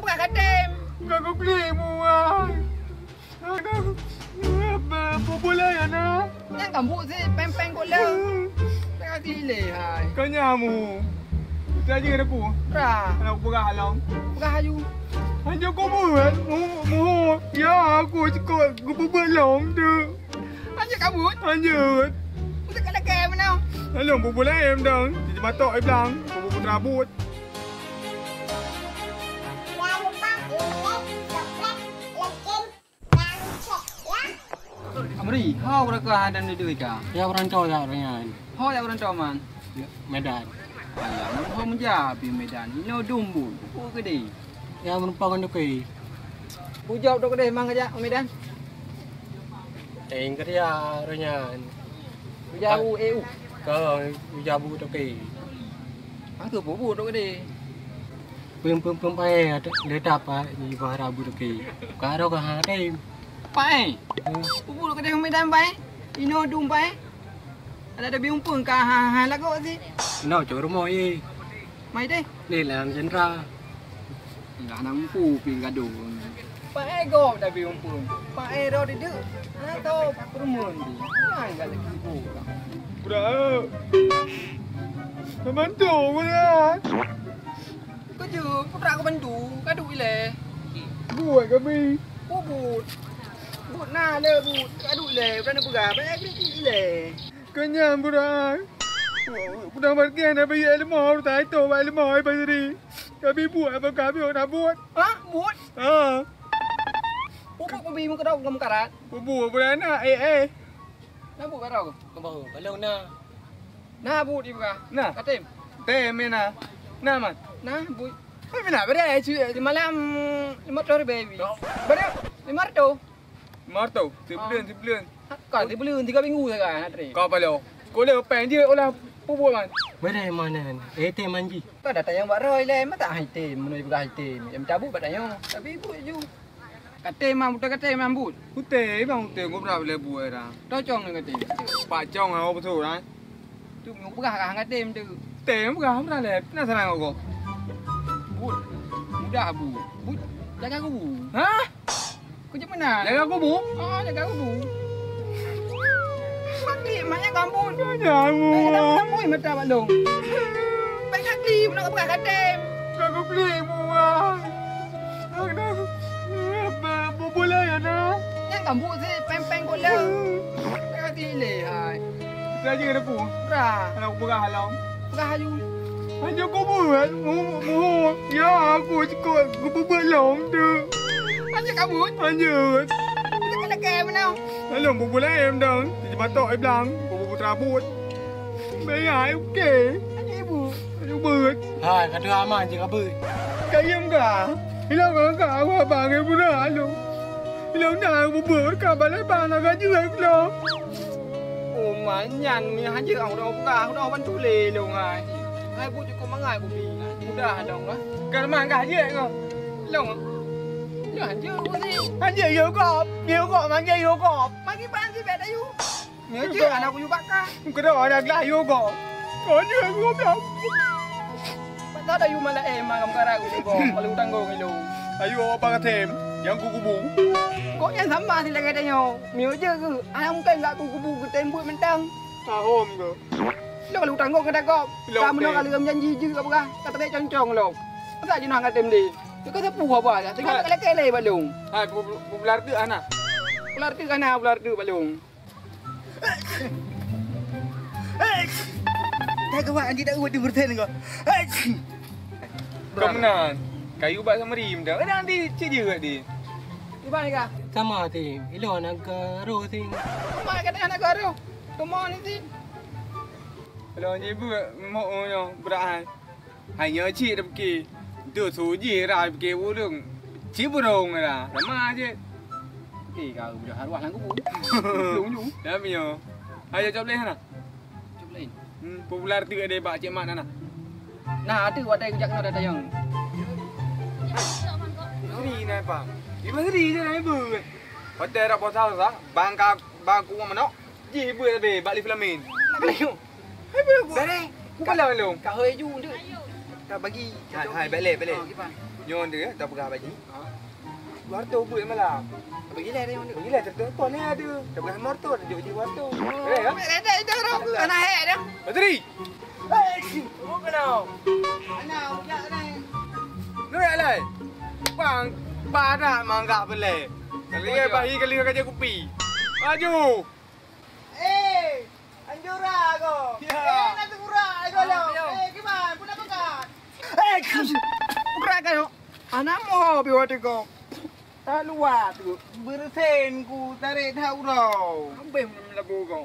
bukan katem. Kau beli mua. Bola ya na. Yang kamu sih peng-peng kok le. Tak sileh hai. Kau nyamu. Saja ada aku. Ra, Anak berah long. bukan hayu. Hanya kau buat. Mu. Ya aku cukup. Aku buat long tu. Hanya kabut. Hanya. Kita kena ke mana? Long bola em dong. Jadi batok ai belang. Bola rambut. Amri, how berapa ada di duit kah? Ya orang cowok ya orangnya. How ya orang coman? Medan. Ayah, how menjadi Medan. Ini dumbu. Oh gede. Ya menumpang kan doi. Pujau dok gede mang aja Medan. Yang kerja orangnya. Pujau EU. Kau jabu doi. Aku bubu dok gede. Pem pai để đạp gì vào ra bu doi. Cả đâu cả hai đây. Pai. Bubu dok gede Medan pai. Ino dum pai. Ada biung pun kah ha lagu sih. Nó chỗ rumah ye. Mai deh. Đây là làm dân ra. Enggak nampu ping gaduh. Pai go ada biung pun. Pai ro di deu. Atau perumun di. Mai enggak lagi bu. Bro. Bantu aku ya. Kau je, kau tak kau bantu. Gaduh ile. Buat kami. Bubut. Bubut na le bubut. Gaduh ile. Bukan nak pegang. Banyak kali ile. Kanya budak. Budak markian dah bayar lemah, tak tahu bayar lemah apa tadi. Kami buat apa kami nak buat? Hah? Bubut? Ha. Bubut kau bingung kau tahu kamu karat. Buat anak Nah bubut kau. Kau baru kalau na. Nah bubut di buka. Nah. Katim. Teh mana? Nah mat. Nah bubut. Apa nak berai cuy? Di malam 500 baby. Berapa? 500. Marto, sebulan. Kau ti beli 3 minggu saja nak tri. Kau apa lo? Kau le pen je olah buat man. Beda mana? Ete manji. Kau dah tanya buat roy le, mata hai tim, menuju buka hai tim. Yang cabut batanya. Tapi bubut ju. Katim mah budak katim mah bubut. Ute bang ute kau berapa le buat dah? Tocong dengan katim. Pak Chong apa betul dah? Tu minggu pegah kah katim tu. Teh bukan apa le? Nak senang kau? Bubut. Mudah bu. Bubut. Jaga aku bu. Hah? Kau macam mana? Jaga aku bu? Oh, jaga aku bu. Mati maknya kampung. Jangan. Kamu mata balong. Baik hati nak buka katem. Kau beli buah. Bola ya na. Yang kamu sih peng-peng kok le. Tak hati le hai. Saja ada aku. Ra, Anak berah long. buka hayu. Hanya kau buat. Mu. Ya aku cukup. Aku buat long tu. Hanya kamu. Hanya. Kita kena ke mana? Long bola em dong. Jadi batok ai belang. Bola rambut. Bayar okey. Hanya ibu. Hanya buat. Hai, kau aman je kau. Kayam kah? Hilang kau abang ibu dah lu. Hilang dah aku buat kau balai bang nak gaji aku. Oh, manyan ni hanya orang dah buka, dah bantu le long hai. Hai bu cukup mangai bu pi. Mudah dong lah. Kau mang gaji kau. Long. Lo hanya bu sih. Hanya yêu kau mang je yêu kau. Magi ban si bet ayu. Nhớ chứ anak aku bakar. Kau dah ada lah yêu kau. Kau ni aku biar. Patah dah you malah kamu kara aku ni kau. Kalau utang kau ngilu. Ayo apa katem? Yang kubu. Kok yang sama sih lagi tanya. Nhớ chứ anak mungkin enggak aku kubu ke tembok mentang. Hom kau. Lo kalau utang kau kena kau. Kamu nak kalau janji je kau bakar. Kata dia concong lo. Masa je nak katem dia. Dia kata puh apa aja. Tinggal kele balung. Hai belar tu anak. Ular tu kana ular tu balung. Tak kau andi tak buat di berten kau. Kau menan. Kayu bak sama rim dah. Ada andi cije di. Di mana kah? Sama ti. Ilo nak ro ti. Mana kata anak kau? Kau ni sih. Kalau ni mau yang berat. Hanya cik dah pergi. Tu suji dah pergi ulung. Cik burung dah. Sama je. Kau dah arwah lang kubu. Lung. Dah punya. Ayo jom leh nak. Jom lain. Popular tu ada bak cik mak nak. Nah, ada wadah kejak nak datang. Seri nak apa? Ibu seri je nak ibu. Hotel rak pasal sah. Bang ku mana? Ji ibu ada bak li flamin. Nak kena. Ibu ku. Bere. Ku kalau lu. Kau hơi du tu. Tak bagi. Hai balik. Gimana? Nyon dia tak pegah bagi. Warto buat malam. Bagi lah dia. Bagilah tertuan ni ada. Tak pegah warto, tunjuk je warto. Boleh ya? Ada itu orang. Anak hek dah. Bateri. Oh kenal. Anak budak ni. Lu ya lai. Bang, badak mangga belai. Kali bahi kali kerja kopi. Maju. Anjura kau. Nak turun kau lo. Gimana? Pun apa kan? Bukan anak mau biwat kau. Tak luar tu. Bersen ku tarik tahu tau. Ambil melabu kau.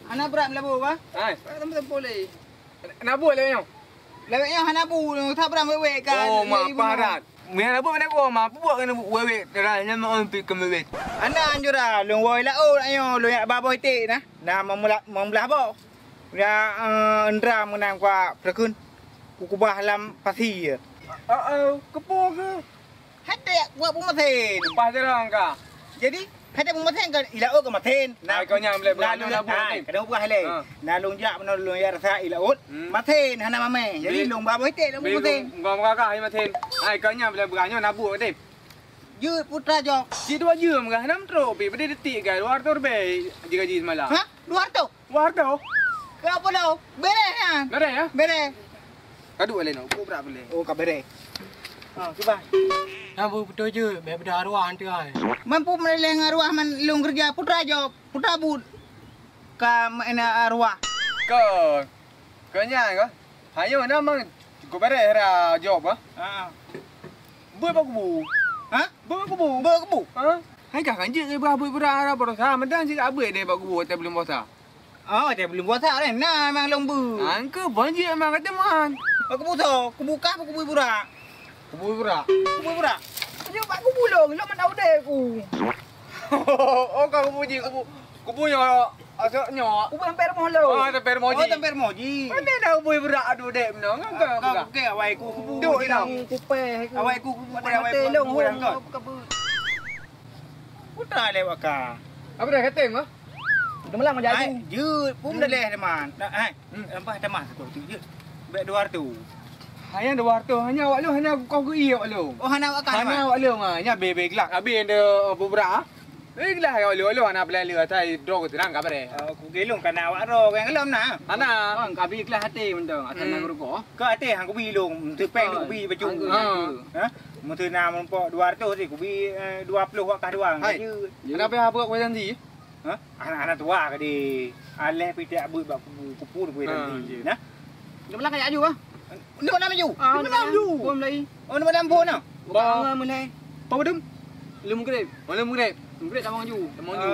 Anak berat melabu apa? Hai. Tak boleh. Nak buat le nyong. Leweknya anak bu tak pernah wewek kan. Oh, mak parat. Mian apa nak buat mak buat kena wewek terang nama on pi kemewek. Anak anjura long woi la oh ayo lo ya babo itik nah. Nah membelah bo. Ya endra menang kwa perkun. Kukubah lam pasi. Kepo ke? Hadek buat pematen. Pas terang ka. Jadi hadek pematen kan ilao ke maten. Nah, kau nyam le Nah, nak buat ni. kada ubah le. Nah long jak meno long ya rasa ilaut. Maten hana mame. Jadi long babo itik long pematen. Ngom kakak hai maten. Hai kau nyam le beranyo nak buat ni. Ye putra jo. Si dua jam kah nam tro pi pada detik kan luar tor be jika ji semalam. Ha? Luar tu. Luar tau. Kau apa lau? Bere ha. Beres ya? Bere. Kadu le no, ku berat boleh. Oh ka bere. Ha, cuba. Nampu betul je, biar beda arwah nanti ai. Mampu meleleng arwah man long kerja putra jo. Putra bud. Ka mana arwah. Kau nyang kau. Hayo nama ku beres ra job ah. Ha. Buat apa ku? Ha? Buat apa ku? Ber kebu. Ha? Hai kah kan je buat berat bosa. Mendang sih abek dia bak ku tak belum bosa. Oh, dia belum buat tak kan? Nah, memang long bu. Angke banjir memang kata man. Aku butuh, aku buka aku kubu burak. Ku berat. Kubu burak. Dia pak aku bulung, lo mana udah aku. Oh kau puji ku punya asal nyok. Kubu hampir mau lo. Oh temper moji. Oh, hampir mau ji. Mana dah boleh berat adu dek menang kan Kau ke awai ku kubu. Duk ina. Kupe. Awai ku Pada awai long hong kau. Putra lewat ka. Apa dah kata mah? Dah melang aja aku. Jut, pun dah leh teman. Nah, hai. Nampak teman tu je. Baik luar tu. Hanya ada waktu hanya awak lu hanya kau ke iya awak lu. Oh, hana awak kan. Hanya awak lu mah hanya bebek lah habis ada beberapa. Lah awak lu anak belah lu tai dro ke terang kabar eh. Aku gelung kan awak ro kan gelom nah. Anak Bang, kabi kelas hati mentang atas nak rokok. Ke hati hang kubi long, tu peng kubi baju. Ha? Mutu na mempok 200 sih kubi 20 wak kah doang. Kenapa apa kau janji? Ha? Anak-anak tua ke di. Aleh pitak but bak kupu kubi nanti. Nah. Dia melang kayak aju ah. Ni mana maju? Ni mana maju? Pom lagi. Oh, ni mana pom nah? Bang mulai. Pom dem. Lum grep. Lum grep. Lum grep tak mau maju. Tak mau maju.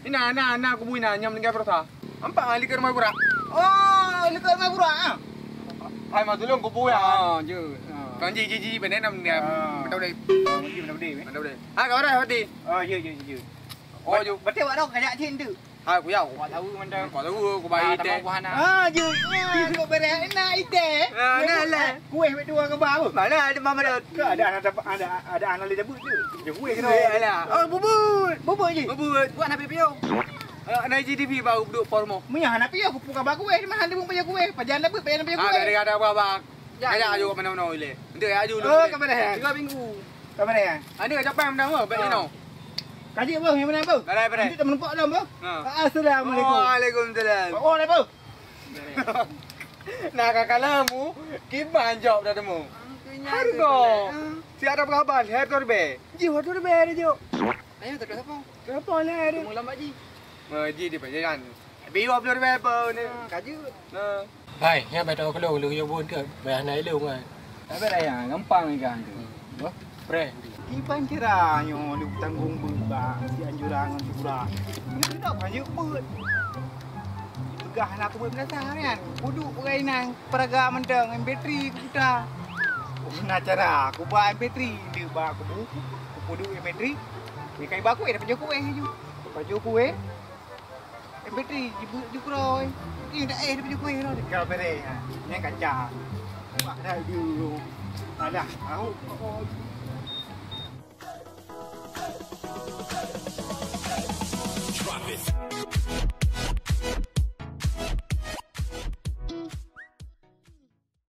Ini anak aku buina nyam dengan perasa. Ampak ali ke rumah burak. Oh, li ke rumah burak ah. Hai mah tolong kupu ya. Je. Kan ji benar nam ni. Betul deh. Mesti benar deh. Betul deh. Ha kau dah hati. Oh, je. Oh, ju. Betul awak dah kajak cin tu. Ha aku ya. Kau tahu mandang. Kau tahu aku bayi teh. Je. Kau beres nak ite. Nah lah. Kuih berdua ke bau. Mana ada mama dah. Ada anak le debut tu. Je kuih kena. Alah. Oh bubut. Bubur je. Bubut. Buat nak pipiu. Naik GDP baru duduk formo. Menya nak pipiu aku puka baku di mana dia pun punya kuih. Pajan debut pajan punya kuih. Dari ada apa-apa. Kaya aju ke mana-mana ile. Nanti aju dulu. Oh, ke mana? 3 minggu. Ke mana? Ada kat Jepang dah apa? Baik ni. Kaji apa? Yang mana apa? Berai. Nanti tak menempok dah apa? Assalamualaikum. Waalaikumsalam. Oh, apa? Nak kakalamu, kiban job dah temu. Harga. Si ada berapa? Harga be. Ji harga be ada jo. Ayo tak ada apa? Berapa lah ada? Mula mak ji. Ji di pajayan. Biar apa be apa ni? Kaji. Nah. Hai, yang betul kalau lu yo bun ke, bayar naik lu kan. Tapi dah yang gampang kan tu. Wah, pre. Iban kiranya lu tanggung beban si anjuran dengan figura. Ini tidak banyak pun. Begah nak buat penasaran. Duduk perainan peraga mendang MP3 kita. Nak cara aku buat MP3 dia buat aku buku. Aku duduk MP3. Dia kai baku dah baju kuih je. Baju kuih. MP3 jibuk roy. Ini dah dia baju kuih dah. Kau bere. Ni kacang. Buat dah dulu. Alah, aku Drop it.